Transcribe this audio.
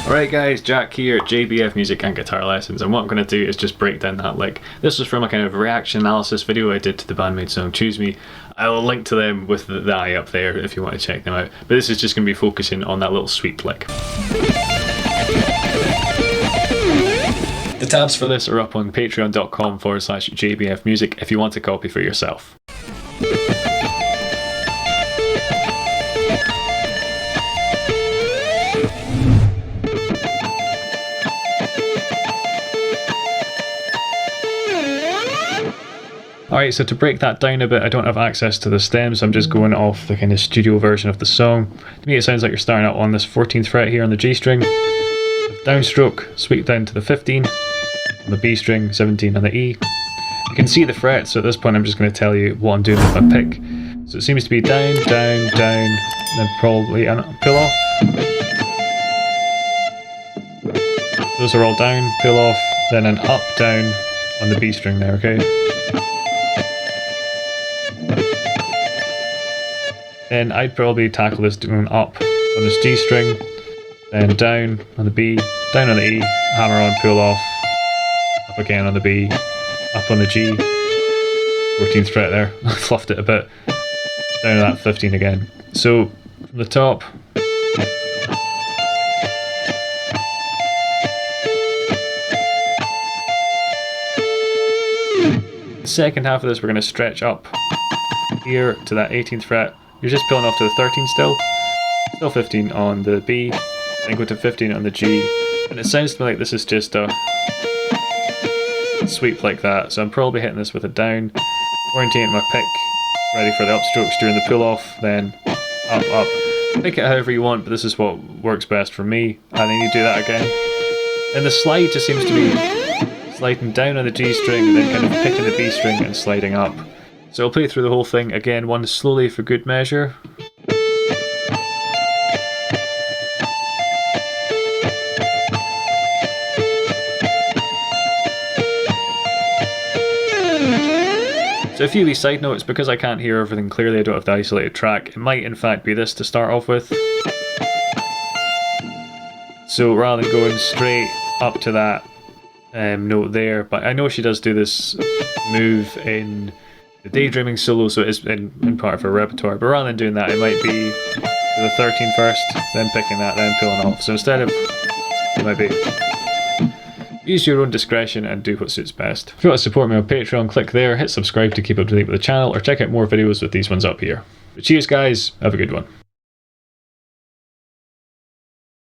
Right guys, Jack here, JBF Music and Guitar Lessons, and what I'm going to do is just break down that lick. This was from a kind of reaction analysis video I did to the BandMaid song Choose Me. I will link to them with the eye up there if you want to check them out, but this is just going to be focusing on that little sweep lick. The tabs for this are up on patreon.com/JBF Music if you want a copy for yourself. Alright, so to break that down a bit, I don't have access to the stems, so I'm just going off the kind of studio version of the song. To me it sounds like you're starting out on this 14th fret here on the G string, downstroke, sweep down to the 15, on the B string, 17 on the E. You can see the frets, so at this point I'm just going to tell you what I'm doing with my pick. So it seems to be down, down, down, and then probably a pull off. Those are all down, pull off, then an up, down on the B string there, okay? Then I'd probably tackle this doing up on this G string, then down on the B, down on the E, hammer on, pull off, up again on the B, up on the G, 14th fret there, I fluffed it a bit, down to that 15 again. So from the top, the second half of this we're going to stretch up here to that 18th fret. You're just pulling off to the 13 still 15 on the B, then go to 15 on the G, and it sounds to me like this is just a sweep like that, so I'm probably hitting this with a down, orientating my pick, ready for the upstrokes during the pull off, then up, up. Pick it however you want, but this is what works best for me, and then you do that again. And the slide just seems to be sliding down on the G string, then kind of picking the B string and sliding up. So I'll play through the whole thing again, one slowly for good measure. So a few wee side notes, because I can't hear everything clearly, I don't have the isolated track. It might in fact be this to start off with. So rather than going straight up to that note there, but I know she does do this move in the daydreaming solo, so it is in part of her repertoire, but rather than doing that, it might be to the 13 first, then picking that, then pulling off. So instead of, it might be, use your own discretion and do what suits best. If you want to support me on Patreon, click there, hit subscribe to keep up to date with the channel, or check out more videos with these ones up here. But cheers guys, have a good one.